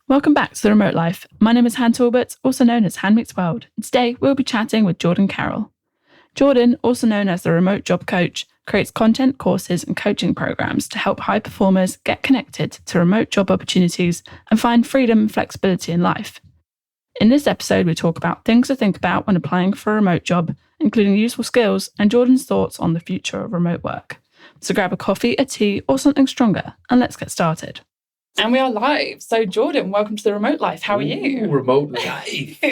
Welcome back to The Remote Life. My name is Han Talbot, also known as Han Meets World, and today we'll be chatting with Jordan Carroll. Jordan, also known as the Remote Job Coach, creates content, courses, and coaching programs to help high performers get connected to remote job opportunities and find freedom and flexibility in life. In this episode, we talk about things to think about when applying for a remote job, including useful skills and Jordan's thoughts on the future of remote work. So grab a coffee, a tea, or something stronger, and let's get started. And we are live. So Jordan, welcome to The Remote Life. How are you? Remote life.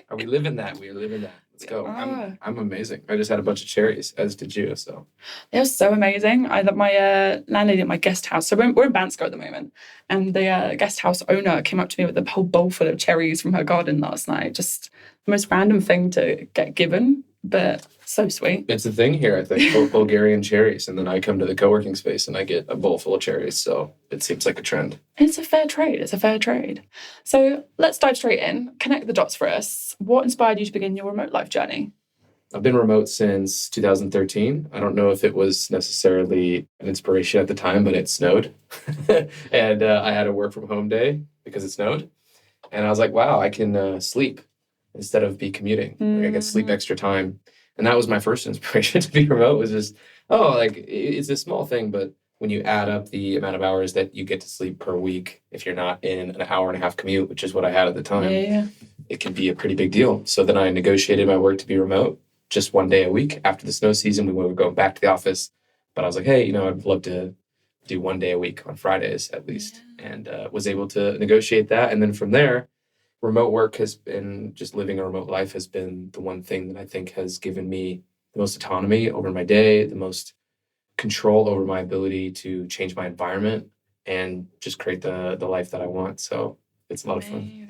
Are we living that? We are living that. Let's go. I'm amazing. I just had a bunch of cherries, as did you. So they're so amazing. I love my landlady at my guest house. So we're in Bansko at the moment, and the guest house owner came up to me with a whole bowl full of cherries from her garden last night. Just the most random thing to get given, but so sweet. It's a thing here, I think. Bulgarian cherries, and then I come to the co-working space and I get a bowl full of cherries. So it seems like a trend. It's a fair trade. So let's dive straight in. Connect the dots for us. What inspired you to begin your remote life journey? I've been remote since 2013. I don't know if it was necessarily an inspiration at the time, but it snowed. And I had a work from home day because it snowed. And I was like, wow, I can sleep instead of be commuting. Like I can sleep extra time. And that was my first inspiration to be remote, was just, it's a small thing, but when you add up the amount of hours that you get to sleep per week, if you're not in an hour and a half commute, which is what I had at the time, It can be a pretty big deal. So then I negotiated my work to be remote just one day a week. After the snow season, we were going back to the office. But I was like, hey, I'd love to do one day a week on Fridays at least. And was able to negotiate that. And then from there, remote work has been, just living a remote life has been the one thing that I think has given me the most autonomy over my day, the most control over my ability to change my environment and just create the life that I want. So it's a lot of fun.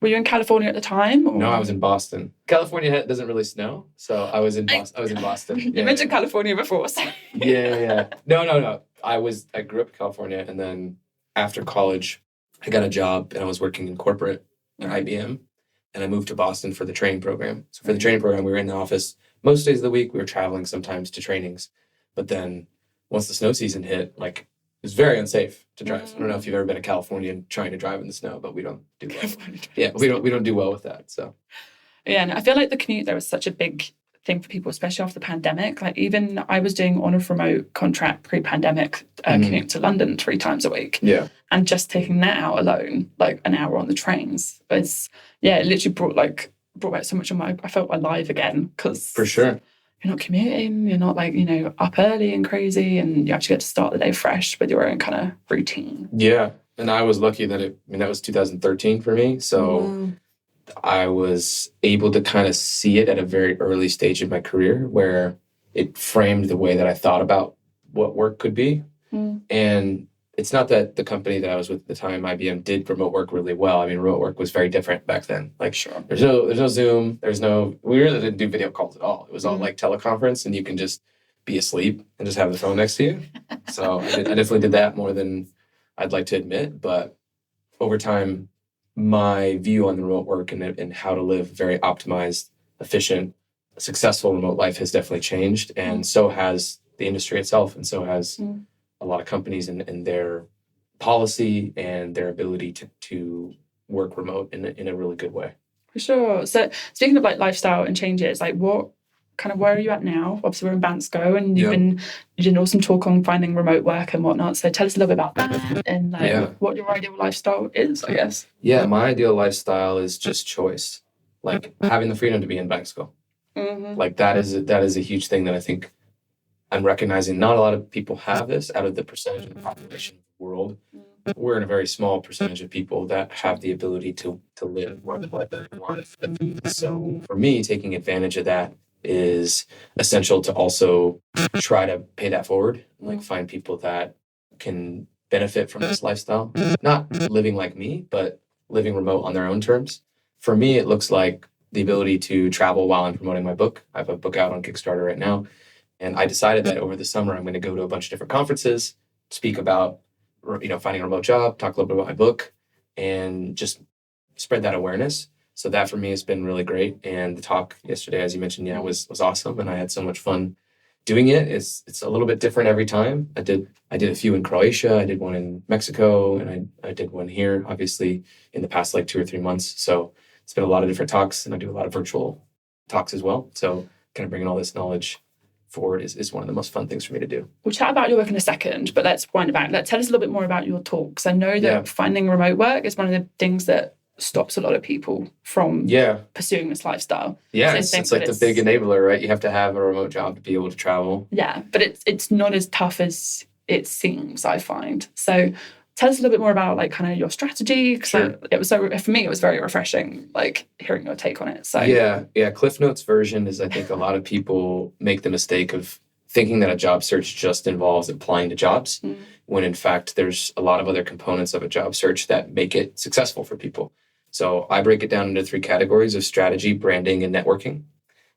Were you in California at the time? Or? No, I was in Boston. California doesn't really snow, so I was in Boston. You mentioned California before. So. Yeah. No. I grew up in California, and then after college, I got a job, and I was working in corporate at IBM, and I moved to Boston for the training program. So for the training program, we were in the office most days of the week. We were traveling sometimes to trainings, but then once the snow season hit, it was very unsafe to drive. I don't know if you've ever been a Californian trying to drive in the snow, but we don't do well. Yeah, we don't do well with that. So yeah, and I feel like the commute there was such a big thing for people, especially after the pandemic. Like even I was doing on a remote contract pre-pandemic, commute to London 3 times a week. Yeah. And just taking that out alone, like an hour on the trains, it literally brought back so much of I felt alive again, because for sure. You're not commuting, you're not up early and crazy, and you actually get to start the day fresh with your own kind of routine. Yeah. And I was lucky that that was 2013 for me. So I was able to kind of see it at a very early stage of my career where it framed the way that I thought about what work could be. And it's not that the company that I was with at the time, IBM, did remote work really well. I mean, remote work was very different back then. Sure. There's no Zoom. We really didn't do video calls at all. It was all teleconference, and you can just be asleep and just have the phone next to you. So I definitely did that more than I'd like to admit. But over time, my view on the remote work and how to live very optimized, efficient, successful remote life has definitely changed. And so has the industry itself. And so has a lot of companies and their policy and their ability to work remote in a really good way. For sure. So speaking of lifestyle and changes, where are you at now? Obviously we're in Bansko, and you did an awesome talk on finding remote work and whatnot. So tell us a little bit about that and what your ideal lifestyle is, I guess. Yeah, my ideal lifestyle is just choice. Having the freedom to be in Bansko. That is a huge thing that I think I'm recognizing. Not a lot of people have this out of the percentage of the population of the world. We're in a very small percentage of people that have the ability to live what they want. So for me, taking advantage of that is essential to also try to pay that forward, find people that can benefit from this lifestyle, not living like me, but living remote on their own terms. For me, it looks like the ability to travel while I'm promoting my book. I have a book out on Kickstarter right now. And I decided that over the summer, I'm going to go to a bunch of different conferences, speak about, finding a remote job, talk a little bit about my book, and just spread that awareness. So that for me has been really great. And the talk yesterday, as you mentioned, was awesome. And I had so much fun doing it's a little bit different every time. I did a few in Croatia, I did one in Mexico, and I did one here, obviously, in the past like 2 or 3 months. So it's been a lot of different talks, and I do a lot of virtual talks as well. So kind of bringing all this knowledge forward is one of the most fun things for me to do. We'll chat about your work in a second, but let's wind it back. Tell us a little bit more about your talk, because I know that finding remote work is one of the things that stops a lot of people from pursuing this lifestyle. Yeah, it's like the big enabler, right? You have to have a remote job to be able to travel. Yeah, but it's not as tough as it seems, I find. So tell us a little bit more about like kind of your strategy, because for me it was very refreshing, like hearing your take on it. So yeah, Cliff Notes version is, I think a lot of people make the mistake of thinking that a job search just involves applying to jobs, when in fact there's a lot of other components of a job search that make it successful for people. So I break it down into 3 categories of strategy, branding, and networking.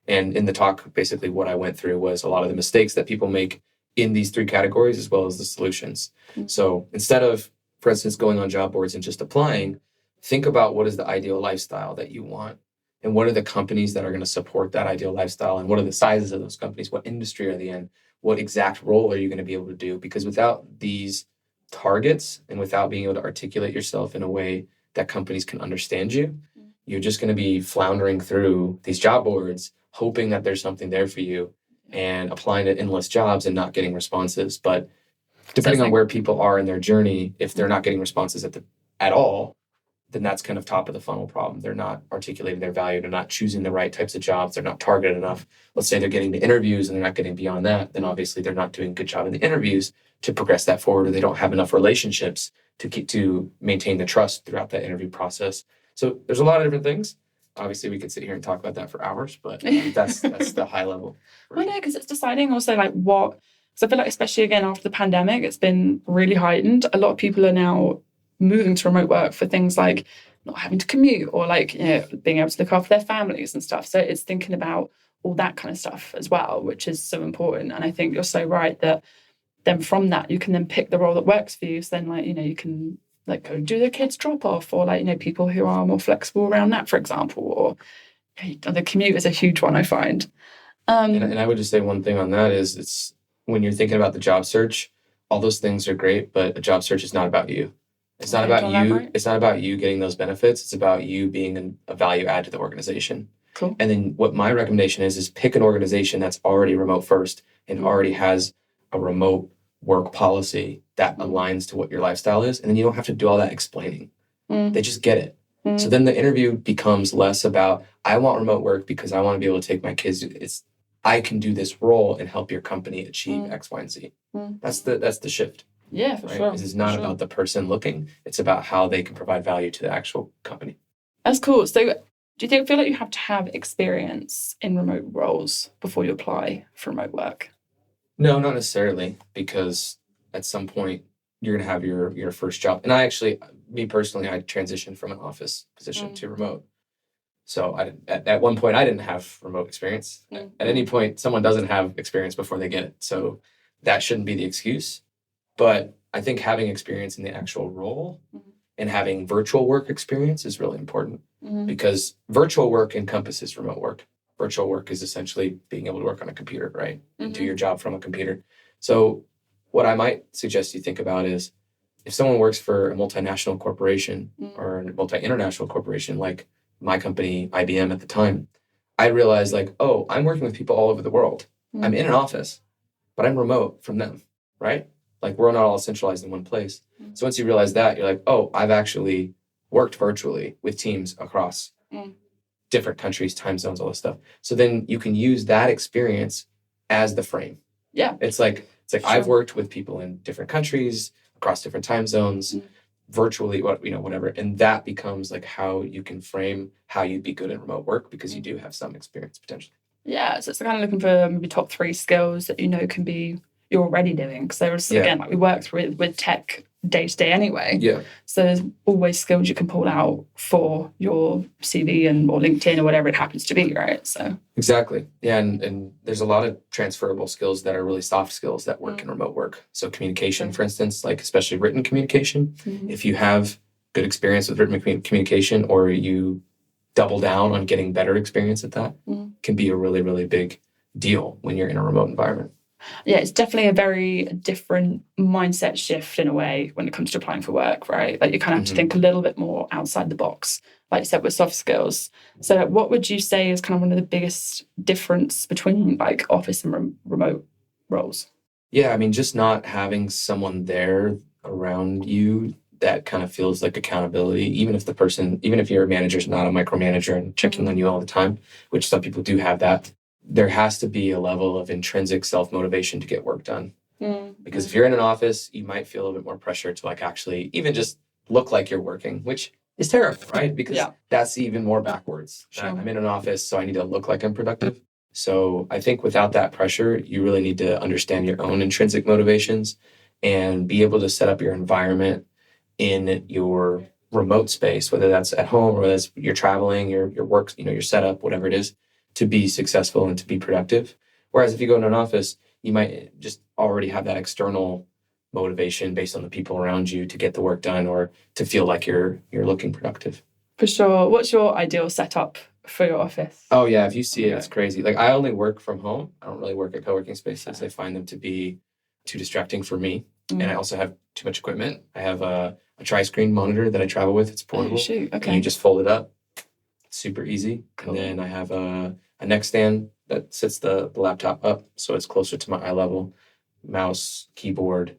And in the talk, basically what I went through was a lot of the mistakes that people make in these 3 categories, as well as the solutions. So instead of, for instance, going on job boards and just applying, think about what is the ideal lifestyle that you want, and what are the companies that are going to support that ideal lifestyle, and what are the sizes of those companies, what industry are they in, what exact role are you going to be able to do? Because without these targets and without being able to articulate yourself in a way that companies can understand you, you're just going to be floundering through these job boards, hoping that there's something there for you, and applying to endless jobs and not getting responses. But depending on where people are in their journey, if they're not getting responses at all, then that's kind of top of the funnel problem. They're not articulating their value. They're not choosing the right types of jobs. They're not targeted enough. Let's say they're getting the interviews and they're not getting beyond that. Then obviously they're not doing a good job in the interviews to progress that forward, or they don't have enough relationships to maintain the trust throughout that interview process. So there's a lot of different things. Obviously, we could sit here and talk about that for hours, but that's the high level. Well, no, because it's deciding also like what. Because I feel like, especially again after the pandemic, it's been really heightened. A lot of people are now moving to remote work for things like not having to commute, or like, you know, being able to look after their families and stuff. So it's thinking about all that kind of stuff as well, which is so important. And I think you're so right that then from that you can then pick the role that works for you. So then, like, you know, you can like go do the kids drop off, or like, you know, people who are more flexible around that, for example, or the commute is a huge one, I find. And I would just say one thing on that is, it's when you're thinking about the job search, all those things are great, but a job search is not about you. It's not about you. It's not about you getting those benefits. It's about you being a value add to the organization. Cool. And then what my recommendation is pick an organization that's already remote first and already has a remote work policy that aligns to what your lifestyle is. And then you don't have to do all that explaining. They just get it. So then the interview becomes less about, I want remote work because I want to be able to take my kids. It's, I can do this role and help your company achieve X, Y, and Z. That's the shift. Yeah, for sure. This is not about the person looking. It's about how they can provide value to the actual company. That's cool. So do you feel like you have to have experience in remote roles before you apply for remote work? No, not necessarily, because at some point you're going to have your first job. And I transitioned from an office position to remote. So at one point I didn't have remote experience. At any point, someone doesn't have experience before they get it. So that shouldn't be the excuse. But I think having experience in the actual role and having virtual work experience is really important, because virtual work encompasses remote work. Virtual work is essentially being able to work on a computer, right? And do your job from a computer. So what I might suggest you think about is, if someone works for a multinational corporation or a multi-international corporation, like my company, IBM at the time, I realized like, oh, I'm working with people all over the world. I'm in an office, but I'm remote from them, right? Like, we're not all centralized in one place. So once you realize that, you're like, oh, I've actually worked virtually with teams across different countries, time zones, all this stuff. So then you can use that experience as the frame. Yeah. It's like sure. I've worked with people in different countries, across different time zones, virtually, whatever. And that becomes like how you can frame how you'd be good at remote work, because you do have some experience potentially. Yeah. So it's kind of looking for maybe top 3 skills that can be you're already doing. Because there's, again, like we worked with tech day to day anyway. Yeah. So there's always skills you can pull out for your CV or LinkedIn or whatever it happens to be, right? So exactly. Yeah. And there's a lot of transferable skills that are really soft skills that work in remote work. So communication, for instance, like especially written communication. If you have good experience with written communication, or you double down on getting better experience at that, can be a really, really big deal when you're in a remote environment. Yeah, it's definitely a very different mindset shift in a way when it comes to applying for work, right? Like you kind of have to think a little bit more outside the box, like you said, with soft skills. So what would you say is kind of one of the biggest difference between like office and remote roles? Yeah, I mean, just not having someone there around you that kind of feels like accountability, even if your manager's not a micromanager and checking on you all the time, which some people do have that, there has to be a level of intrinsic self-motivation to get work done. Because if you're in an office, you might feel a little bit more pressure to like actually even just look like you're working, which is terrible, right? Because that's even more backwards. Sure. I'm in an office, so I need to look like I'm productive. So I think without that pressure, you really need to understand your own intrinsic motivations and be able to set up your environment in your remote space, whether that's at home or whether that's you're traveling, your work, your setup, whatever it is, to be successful and to be productive. Whereas if you go into an office, you might just already have that external motivation based on the people around you to get the work done or to feel like you're looking productive. For sure. What's your ideal setup for your office? Oh yeah, if you see it, it's crazy. Like I only work from home. I don't really work at co-working spaces. I find them to be too distracting for me. And I also have too much equipment. I have a tri-screen monitor that I travel with. It's portable. Oh, shoot. Okay. And you just fold it up. It's super easy. Cool. And then I have a neck stand that sits the laptop up so it's closer to my eye level. Mouse, keyboard,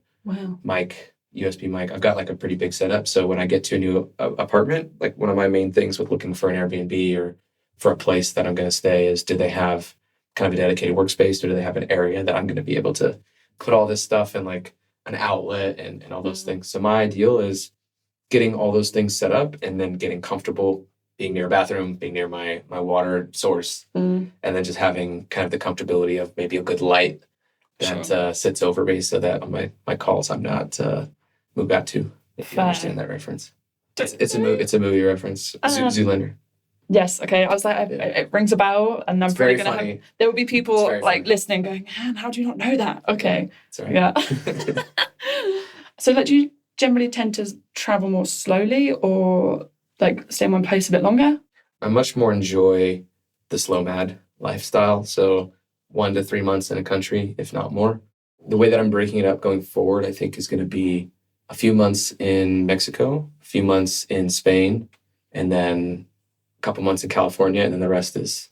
mic, USB mic. I've got like a pretty big setup. So when I get to a new apartment, like one of my main things with looking for an Airbnb or for a place that I'm going to stay is, do they have kind of a dedicated workspace or do they have an area that I'm going to be able to put all this stuff in, like an outlet and all those things. So my ideal is getting all those things set up and then getting comfortable being near a bathroom, being near my water source, and then just having kind of the comfortability of maybe a good light that sits over me so that on my calls I'm not moved out to, if you understand that reference. It's a movie reference, Zoolander. Yes, okay. I was like, it rings a bell, and I'm probably going to have... There will be people like listening going, man, how do you not know that? Okay. Sorry. Yeah. So like, do you generally tend to travel more slowly or like stay in one place a bit longer? I much more enjoy the slow mad lifestyle. So 1 to 3 months in a country, if not more. The way that I'm breaking it up going forward, I think is going to be a few months in Mexico, a few months in Spain, and then couple months in California, and then the rest is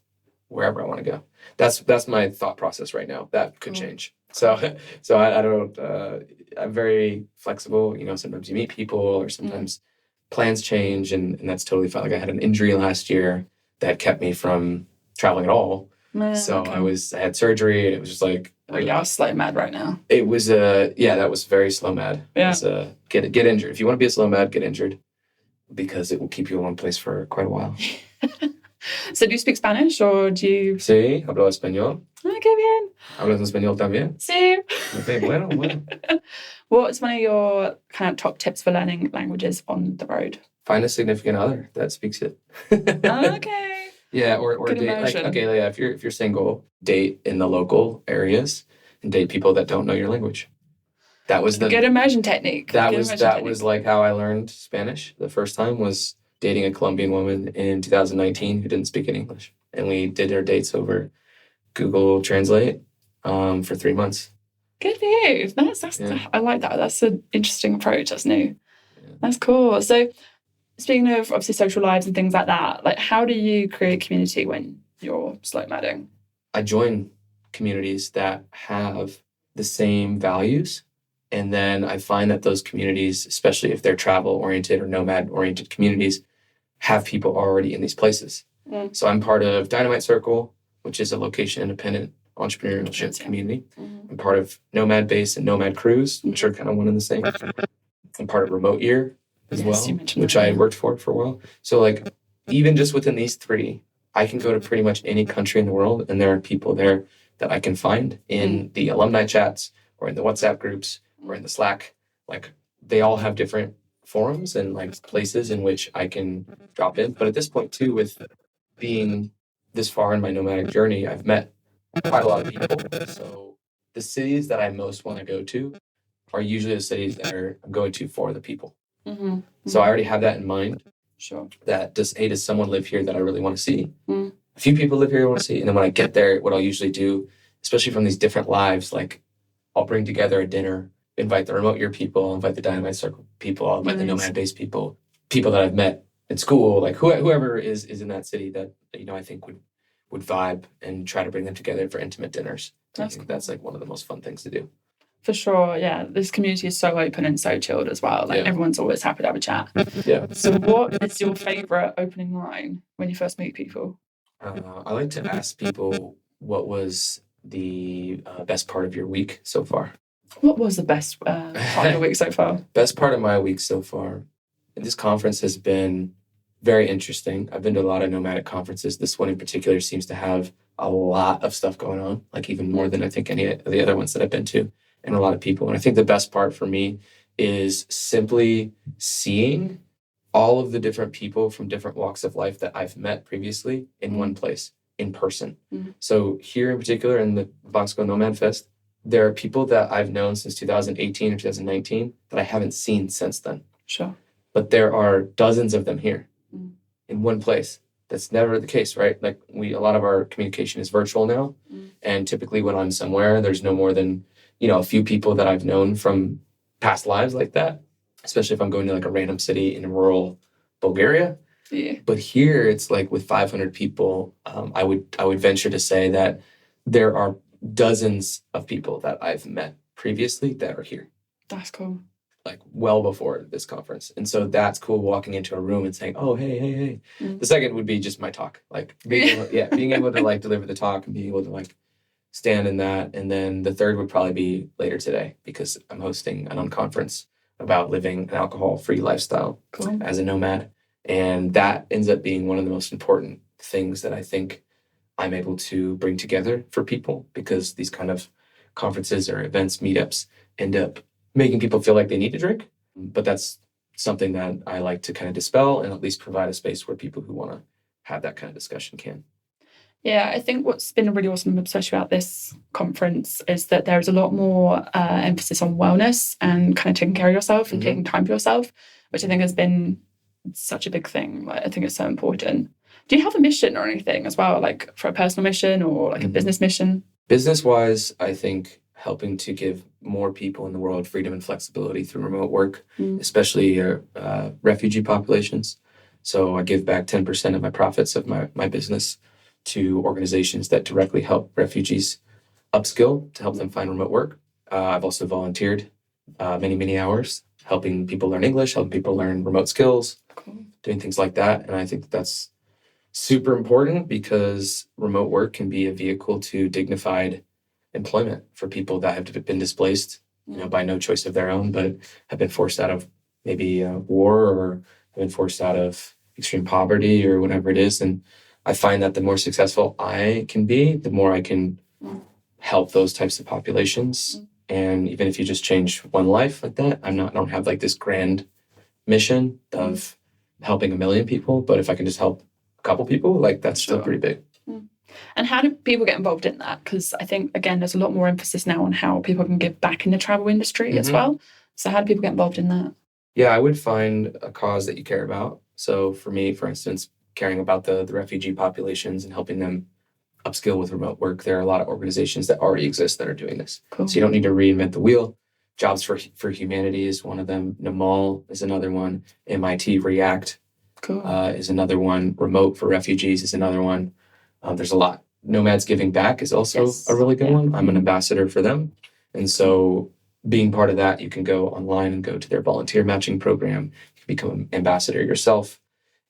wherever I want to go. That's my thought process right now. That could change. So I don't. I'm very flexible. Sometimes you meet people, or sometimes plans change, and that's totally fine. Like I had an injury last year that kept me from traveling at all. I had surgery, and it was just like. Oh yeah, I was slow mad right now. It was that was very slow mad. Yeah. It was, get injured. If you want to be a slow mad, get injured. Because it will keep you in one place for quite a while. So do you speak Spanish or do you... Sí, hablo español. Ah, qué bien. ¿Hablas español también? Sí. Okay, bueno. What's one of your kind of top tips for learning languages on the road? Find a significant other that speaks it. Okay. Yeah, or date. If you're single, date in the local areas and date people that don't know your language. That was the good immersion technique. That was like how I learned Spanish. The first time was dating a Colombian woman in 2019 who didn't speak any English, and we did our dates over Google Translate for 3 months. Good for you. I like that. That's an interesting approach. That's new. Yeah. That's cool. So, speaking of obviously social lives and things like that, like how do you create community when you're slow madding? I join communities that have the same values. And then I find that those communities, especially if they're travel-oriented or nomad-oriented communities, have people already in these places. So I'm part of Dynamite Circle, which is a location-independent entrepreneurship community. I'm part of Nomad Base and Nomad Cruise, which are kind of one and the same. I'm part of Remote Ear as well, which I worked for a while. So like, even just within these three, I can go to pretty much any country in the world, and there are people there that I can find in the alumni chats or in the WhatsApp groups or in the Slack. Like they all have different forums and like places in which I can drop in. But at this point too, with being this far in my nomadic journey, I've met quite a lot of people. So the cities that I most want to go to are usually the cities that I'm going to for the people. So I already have that in mind. Sure. That does someone live here that I really want to see? A few people live here I want to see. And then when I get there, what I'll usually do especially from these different lives, like I'll bring together a dinner, invite the remote year people, invite the Dynamite Circle people, I'll invite the Nomad based people that I've met in school, like whoever is in that city that, I think would vibe, and try to bring them together for intimate dinners. I think that's like one of the most fun things to do. For sure, yeah. This community is so open and so chilled as well. Like everyone's always happy to have a chat. Yeah. So what is your favourite opening line when you first meet people? I like to ask people, what was the best part of your week so far? What was the best part of your week so far? Best part of my week so far? This conference has been very interesting. I've been to a lot of nomadic conferences. This one in particular seems to have a lot of stuff going on, like even more than I think any of the other ones that I've been to, and a lot of people. And I think the best part for me is simply seeing all of the different people from different walks of life that I've met previously in one place, in person. So here in particular in the Boxco Nomad Fest, there are people that I've known since 2018 or 2019 that I haven't seen since then. Sure. But there are dozens of them here in one place. That's never the case, right? Like a lot of our communication is virtual now. And typically when I'm somewhere, there's no more than, a few people that I've known from past lives like that, especially if I'm going to like a random city in rural Bulgaria. Yeah. But here it's like with 500 people, I would venture to say that there are dozens of people that I've met previously that are here. That's cool. Like well before this conference. And so that's cool, walking into a room and saying, oh, hey. The second would be just my talk. Like being able to like deliver the talk and being able to like stand in that. And then the third would probably be later today, because I'm hosting an unconference about living an alcohol-free lifestyle as a nomad. And that ends up being one of the most important things that I think I'm able to bring together for people, because these kind of conferences or events, meetups, end up making people feel like they need to drink. But that's something that I like to kind of dispel, and at least provide a space where people who want to have that kind of discussion can. Yeah, I think what's been really awesome, especially about this conference, is that there is a lot more emphasis on wellness and kind of taking care of yourself and taking time for yourself, which I think has been such a big thing. Like, I think it's so important. Do you have a mission or anything as well, like for a personal mission or like a business mission? Business-wise, I think helping to give more people in the world freedom and flexibility through remote work, especially refugee populations. So I give back 10% of my profits of my business to organizations that directly help refugees upskill to help them find remote work. I've also volunteered many hours helping people learn English, helping people learn remote skills, doing things like that. And I think that's super important, because remote work can be a vehicle to dignified employment for people that have been displaced, by no choice of their own, but have been forced out of maybe war, or have been forced out of extreme poverty or whatever it is. And I find that the more successful I can be, the more I can help those types of populations. And even if you just change one life like that, I don't have like this grand mission of helping 1 million people, but if I can just help a couple people, like that's still pretty big. And how do people get involved in that? Because I think, again, there's a lot more emphasis now on how people can give back in the travel industry as well. So how do people get involved in that? Yeah, I would find a cause that you care about. So for me, for instance, caring about the refugee populations and helping them upskill with remote work, there are a lot of organizations that already exist that are doing this. Cool. So you don't need to reinvent the wheel. Jobs for Humanity is one of them. Namal is another one. MIT React is another one. Remote for Refugees is another one. There's a lot. Nomads Giving Back is also a really good one. I'm an ambassador for them. And so being part of that, you can go online and go to their volunteer matching program. You can become an ambassador yourself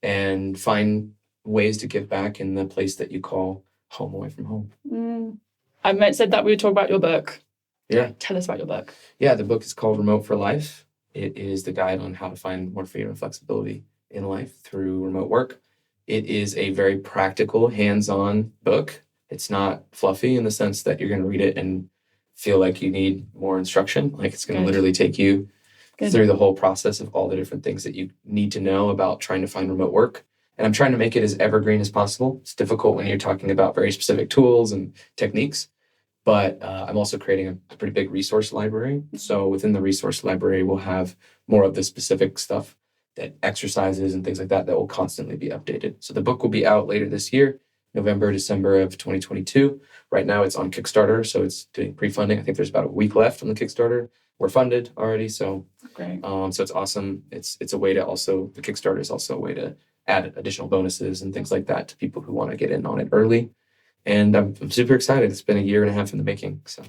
and find ways to give back in the place that you call home away from home. I said that we would talk about your book. Yeah. Tell us about your book. Yeah, the book is called Remote for Life. It is the guide on how to find more freedom and flexibility in life through remote work. It is a very practical, hands-on book. It's not fluffy in the sense that you're going to read it and feel like you need more instruction. Like it's going to literally take you through the whole process of all the different things that you need to know about trying to find remote work. And I'm trying to make it as evergreen as possible. It's difficult when you're talking about very specific tools and techniques, but I'm also creating a pretty big resource library. So within the resource library, we'll have more of the specific stuff, that exercises and things like that will constantly be updated. So the book will be out later this year. November, December of 2022. Right now it's on Kickstarter, so it's doing pre-funding. I think there's about a week left on the Kickstarter. We're funded already, so Great. so it's awesome. It's a way to also, the Kickstarter is also a way to add additional bonuses and things like that to people who want to get in on it early. And I'm super excited. It's been a year and a half in the making. So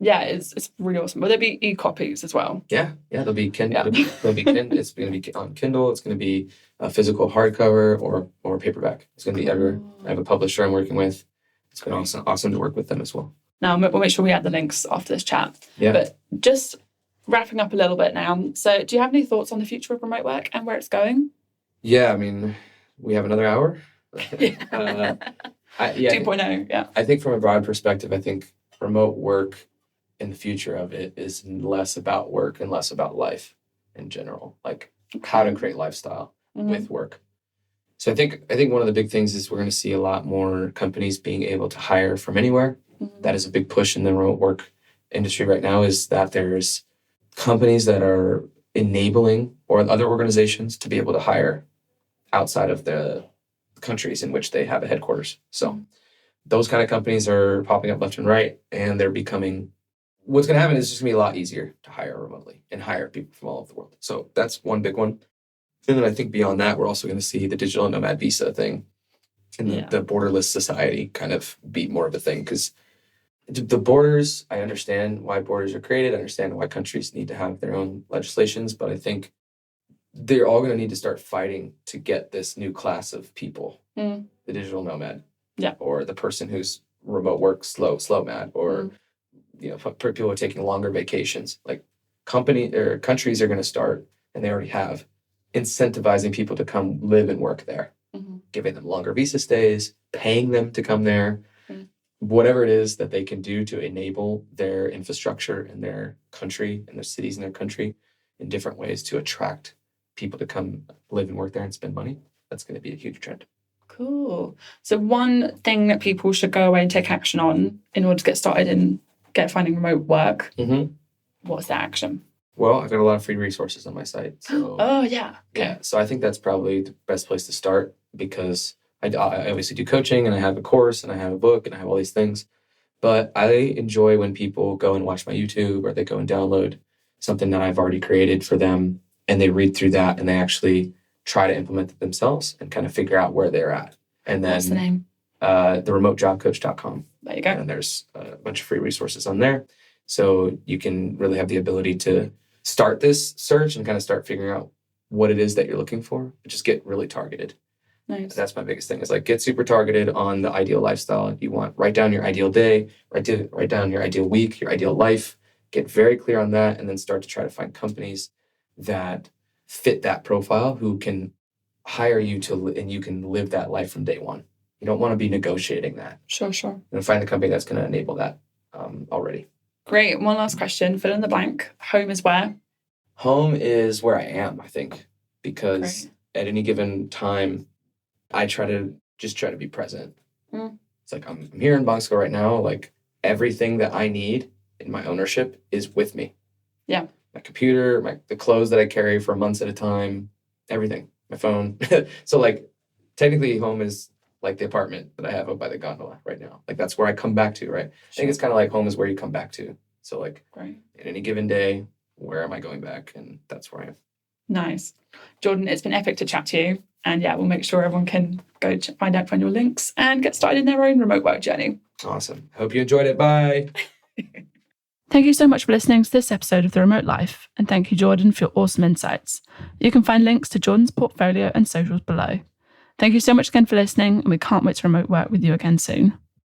yeah, it's really awesome. Will there be e-copies as well? Yeah, there'll be Kindle. It's going to be on Kindle. It's going to be a physical hardcover or paperback. It's going to be ever. I have a publisher I'm working with. It's been awesome to work with them as well. Now we'll make sure we add the links after this chat. Yeah. But just wrapping up a little bit now. So, do you have any thoughts on the future of remote work and where it's going? Yeah, I mean, we have another hour. 2.0. Yeah. I think from a broad perspective, I think remote work in the future of it is less about work and less about life in general, like how to create lifestyle with work. So I think one of the big things is we're going to see a lot more companies being able to hire from anywhere. That is a big push in the remote work industry right now, is that there's companies that are enabling or other organizations to be able to hire outside of the countries in which they have a headquarters. So those kind of companies are popping up left and right, and they're becoming, what's going to happen is it's just going to be a lot easier to hire remotely and hire people from all over the world. So that's one big one. And then I think beyond that, we're also going to see the digital nomad visa thing and the borderless society kind of be more of a thing, because the borders, I understand why borders are created. I understand why countries need to have their own legislations, but I think they're all going to need to start fighting to get this new class of people, the digital nomad, or the person who's remote work slow mad, or people who are taking longer vacations. Like countries are going to start, and they already have, incentivizing people to come live and work there, giving them longer visa stays, paying them to come there, whatever it is that they can do to enable their infrastructure in their country and their cities in their country in different ways to attract people to come live and work there and spend money. That's going to be a huge trend. Cool. So one thing that people should go away and take action on in order to get started and finding remote work, what's the action? Well, I've got a lot of free resources on my site. So so I think that's probably the best place to start, because I obviously do coaching, and I have a course, and I have a book, and I have all these things. But I enjoy when people go and watch my YouTube, or they go and download something that I've already created for them, and they read through that, and they actually try to implement it themselves and kind of figure out where they're at. And then what's the name? TheRemoteJobCoach.com. There you go. And there's a bunch of free resources on there. So you can really have the ability to start this search and kind of start figuring out what it is that you're looking for. Just get really targeted. Nice. That's my biggest thing, is like get super targeted on the ideal lifestyle you want. Write down your ideal day, write down your ideal week, your ideal life. Get very clear on that, and then start to try to find companies that fit that profile, who can hire you and you can live that life from day one. You don't want to be negotiating that. Sure. And find the company that's going to enable that already. Great. One last question. Fill in the blank. Home is where? Home is where I am, I think, because at any given time, I try to be present. It's like I'm here in Bosco right now. Like everything that I need in my ownership is with me. Yeah. My computer, the clothes that I carry for months at a time, everything, my phone. So like technically home is like the apartment that I have up by the gondola right now. Like that's where I come back to, right? I think it's kind of like home is where you come back to. So like in any given day, where am I going back? And that's where I am. Nice. Jordan, it's been epic to chat to you. And we'll make sure everyone can go find your links and get started in their own remote work journey. Awesome. Hope you enjoyed it. Bye. Thank you so much for listening to this episode of The Remote Life. And thank you, Jordan, for your awesome insights. You can find links to Jordan's portfolio and socials below. Thank you so much again for listening, and we can't wait to remote work with you again soon.